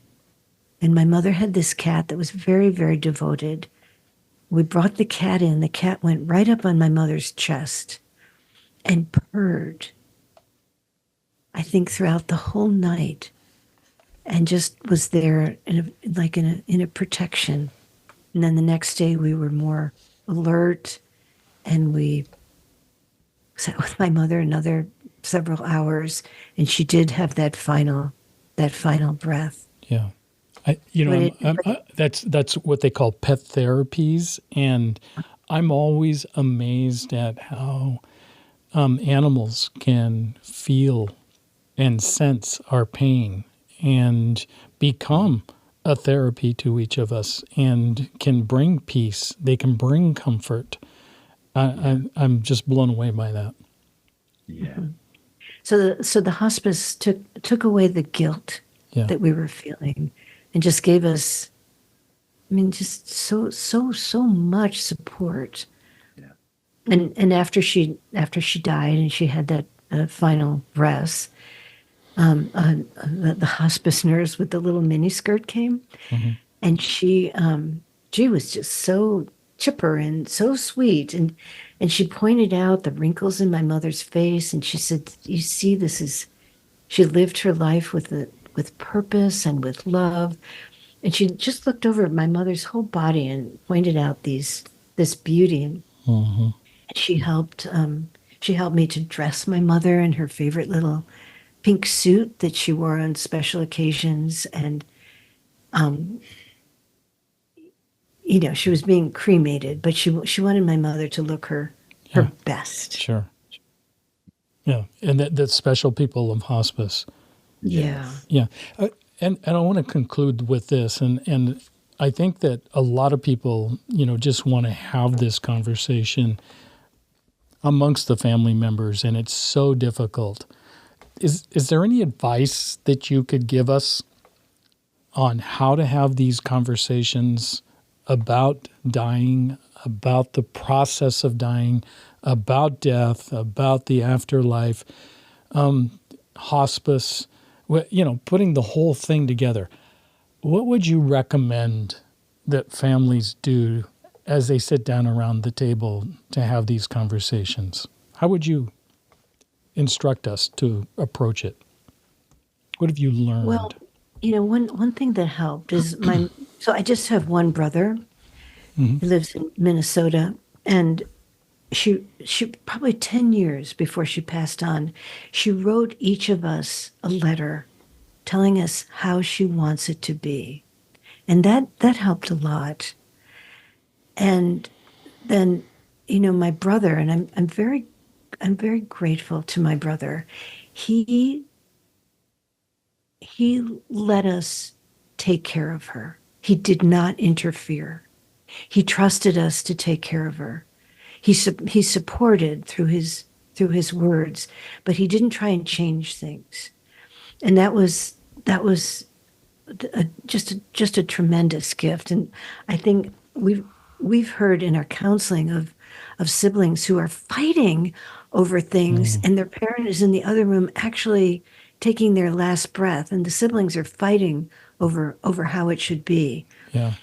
And my mother had this cat that was very, very devoted. We brought the cat in. The cat went right up on my mother's chest and purred, I think, throughout the whole night, and just was there in a protection. And then the next day we were more alert, and we sat with my mother another several hours, and she did have that final breath. Yeah. That's what they call pet therapies, and I'm always amazed at how animals can feel and sense our pain and become a therapy to each of us and can bring peace. They can bring comfort. I'm just blown away by that. Yeah. So the hospice took away the guilt that we were feeling, and just gave us, just so much support. Yeah. And after she died and she had that final rest, the hospice nurse with the little mini skirt came, and she was just so chipper and so sweet, and she pointed out the wrinkles in my mother's face, and she said, "You see, she lived her life with purpose and with love." And she just looked over at my mother's whole body and pointed out this beauty, and she helped me to dress my mother in her favorite little pink suit that she wore on special occasions, and she was being cremated, but she wanted my mother to look her best. Sure. Yeah, and that special people of hospice. Yeah. Yeah. And I want to conclude with this, and I think that a lot of people, just want to have this conversation amongst the family members, and it's so difficult. Is there any advice that you could give us on how to have these conversations about dying, about the process of dying, about death, about the afterlife, hospice, putting the whole thing together? What would you recommend that families do as they sit down around the table to have these conversations? How would you instruct us to approach it? What have you learned? Well, one thing that helped is so I just have one brother. He lives in Minnesota, and she probably 10 years before she passed on, she wrote each of us a letter telling us how she wants it to be. And that helped a lot. And then, my brother, and I'm very grateful to my brother. He let us take care of her. He did not interfere. He trusted us to take care of her. He supported through his words, but he didn't try and change things. And that was just a tremendous gift. And I think we've heard in our counseling of siblings who are fighting over things, and their parent is in the other room actually taking their last breath, and the siblings are fighting over how it should be. Yeah.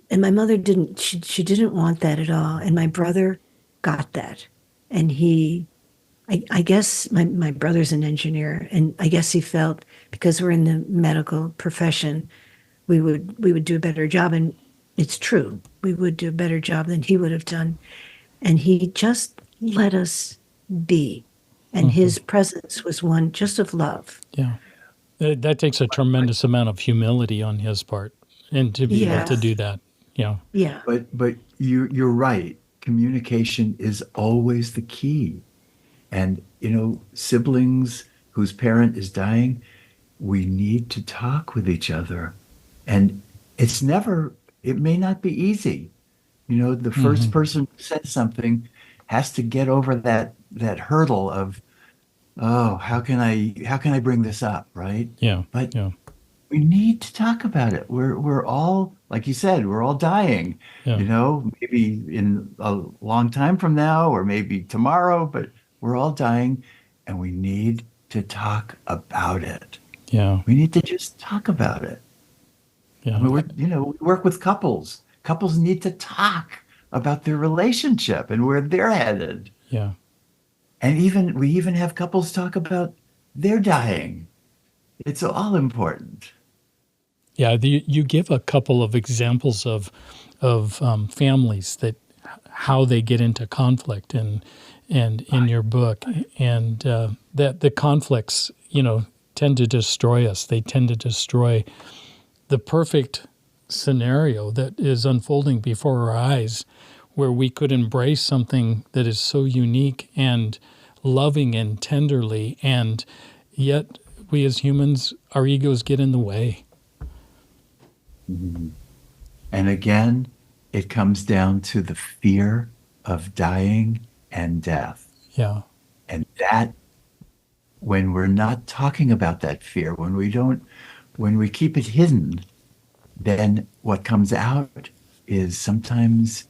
And my mother didn't. She didn't want that at all. And my brother got that. And I guess my brother's an engineer, and I guess he felt because we're in the medical profession, we would do a better job. And it's true, we would do a better job than he would have done. And he just let us be. And his presence was one just of love. Yeah. That takes a tremendous amount of humility on his part, and to be able to do that. Yeah. Yeah. But you're right. Communication is always the key. And, siblings whose parent is dying, we need to talk with each other. And it may not be easy. The first person who says something has to get over that hurdle of, oh, how can I bring this up, right? Yeah. But we need to talk about it. We're all, like you said, we're all dying. Yeah. Maybe in a long time from now, or maybe tomorrow, but we're all dying, and we need to talk about it. Yeah. We need to just talk about it. Yeah. We work with couples. Couples need to talk about their relationship and where they're headed. Yeah. And we even have couples talk about their dying. It's all important. Yeah. You give a couple of examples of families that how they get into conflict and in your book, and that the conflicts, tend to destroy us. They tend to destroy the perfect scenario that is unfolding before our eyes, where we could embrace something that is so unique and loving and tenderly, and yet we as humans, our egos get in the way. And again, it comes down to the fear of dying and death. Yeah. And that, when we're not talking about that fear, when we keep it hidden, then what comes out is sometimes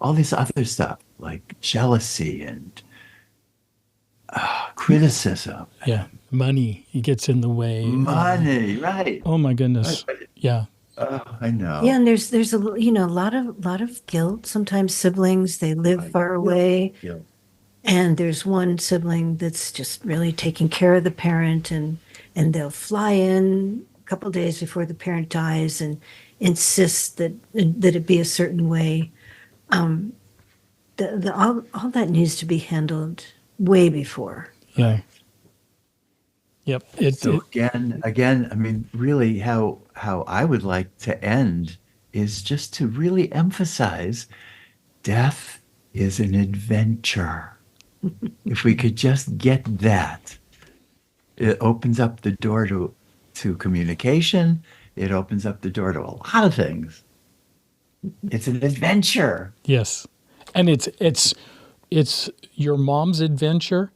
all this other stuff like jealousy and criticism. Yeah. Money, it gets in the way. Money, right. Oh my goodness. Yeah. I know. Yeah, and there's a lot of guilt. Sometimes siblings, they live far away. Guilt. And there's one sibling that's just really taking care of the parent, and they'll fly in a couple days before the parent dies and insist that it be a certain way. All that needs to be handled way before. Yeah. Yep. Again, I mean, really how I would like to end is just to really emphasize death is an adventure. If we could just get that, it opens up the door to communication. It opens up the door to a lot of things. It's an adventure. Yes. And it's your mom's adventure,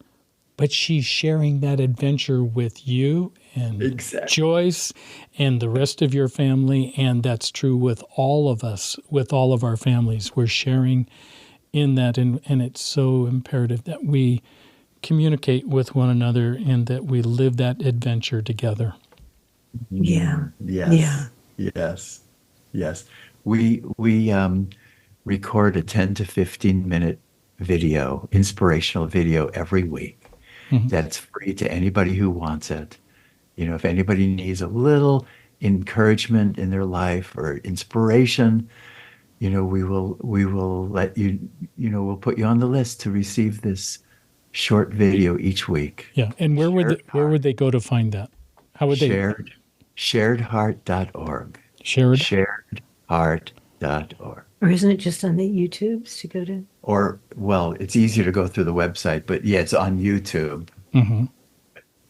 but she's sharing that adventure with you and Joyce and the rest of your family. And that's true with all of us, with all of our families. We're sharing in that. And it's so imperative that we communicate with one another and that we live that adventure together. Yeah. Yes. Yeah. Yes. We record a 10 to 15 minute video, inspirational video every week. That's free to anybody who wants it. You know, if anybody needs a little encouragement in their life or inspiration, you know, we will let you, you know, we'll put you on the list to receive this short video each week. Yeah. And where would they go to find that? How would sharedheart.org. Sharedheart.org. Or isn't it just on the YouTubes to go to? Or, well, it's easier to go through the website, but yeah, it's on YouTube. Mm-hmm.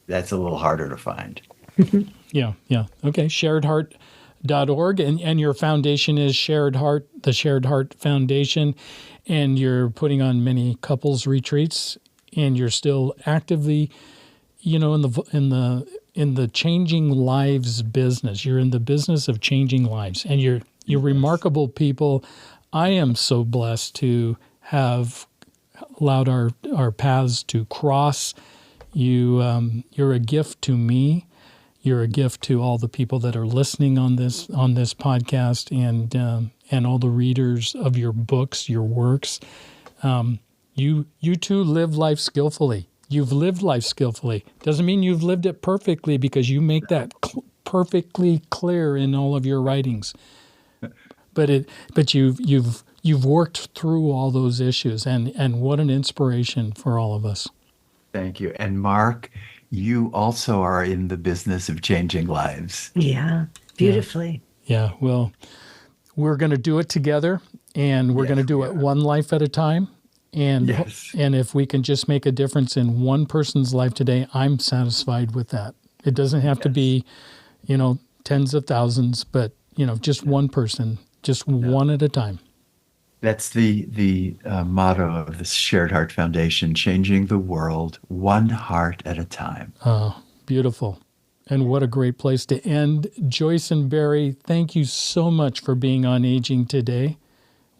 That's a little harder to find. Yeah. Okay, sharedheart.org. And your foundation is Shared Heart, the Shared Heart Foundation, and you're putting on many couples retreats, and you're still actively, you know, in the changing lives business. You're in the business of changing lives, and you're remarkable people. I am so blessed to have allowed our paths to cross. You're a gift to me. You're a gift to all the people that are listening on this podcast, and all the readers of your books, your works. You too live life skillfully. You've lived life skillfully. Doesn't mean you've lived it perfectly, because you make that perfectly clear in all of your writings. But you've worked through all those issues, and what an inspiration for all of us. Thank you. And Mark, you also are in the business of changing lives. Yeah, beautifully. Yeah. Well, we're going to do it together, and we're going to do it one life at a time. And if we can just make a difference in one person's life today, I'm satisfied with that. It doesn't have to be, you know, tens of thousands, but, you know, just one person, just one at a time. That's the motto of the Shared Heart Foundation, changing the world one heart at a time. Oh, beautiful. And what a great place to end. Joyce and Barry, thank you so much for being on Aging Today.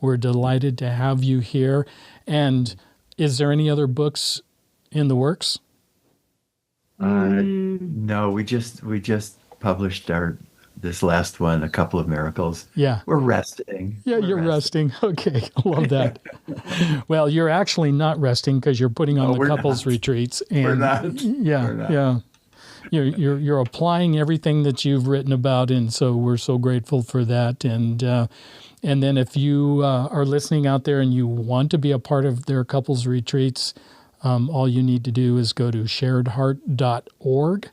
We're delighted to have you here. And is there any other books in the works? No, we just published this last one, A Couple of Miracles. Yeah. We're resting. Yeah, you're resting. Okay, I love that. Well, you're actually not resting, because you're putting on the couples retreats. And we're not. Yeah. You're applying everything that you've written about, and so we're so grateful for that. And then if you are listening out there and you want to be a part of their couples retreats, all you need to do is go to sharedheart.org,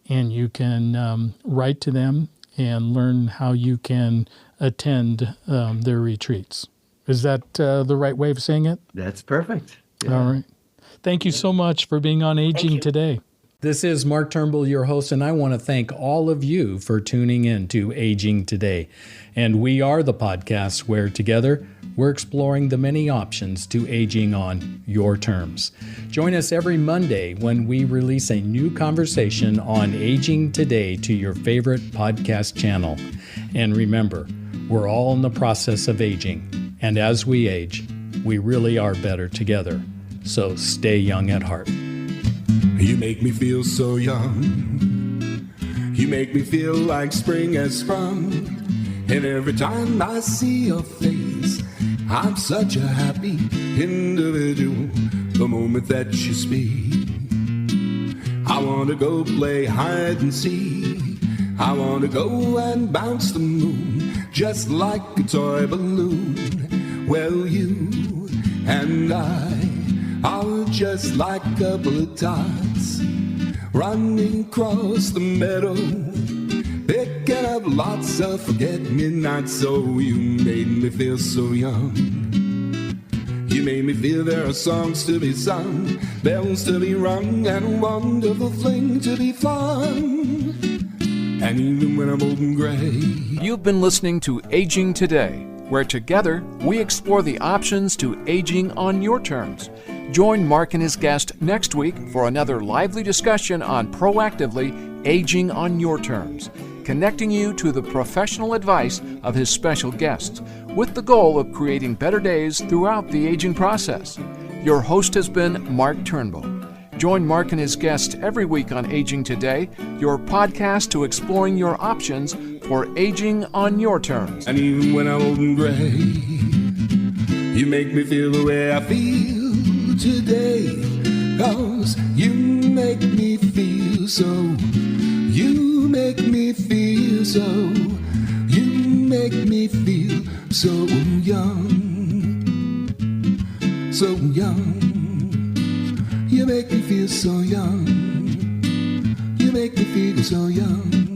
and you can write to them and learn how you can attend their retreats. Is that the right way of saying it? That's perfect. Yeah. All right. Thank you so much for being on Aging Today. This is Mark Turnbull, your host, and I want to thank all of you for tuning in to Aging Today. And we are the podcast where together we're exploring the many options to aging on your terms. Join us every Monday when we release a new conversation on Aging Today to your favorite podcast channel. And remember, we're all in the process of aging. And as we age, we really are better together. So stay young at heart. You make me feel so young. You make me feel like spring has sprung. And every time I see your face, I'm such a happy individual. The moment that you speak, I want to go play hide and seek. I want to go and bounce the moon just like a toy balloon. Well, you and I are just like a couple of tots running across the meadow, picking up lots of forget-me-nots. So you made me feel so young. You made me feel there are songs to be sung, bells to be rung, and a wonderful thing to be fun. And even when I'm old and gray. You've been listening to Aging Today, where together we explore the options to aging on your terms. Join Mark and his guest next week for another lively discussion on proactively aging on your terms, connecting you to the professional advice of his special guests, with the goal of creating better days throughout the aging process. Your host has been Mark Turnbull. Join Mark and his guests every week on Aging Today, your podcast to exploring your options for aging on your terms. And even when I'm old and gray, you make me feel the way I feel today, 'cause you make me feel so. You make me feel so. You make me feel so young. So young. You make me feel so young. You make me feel so young.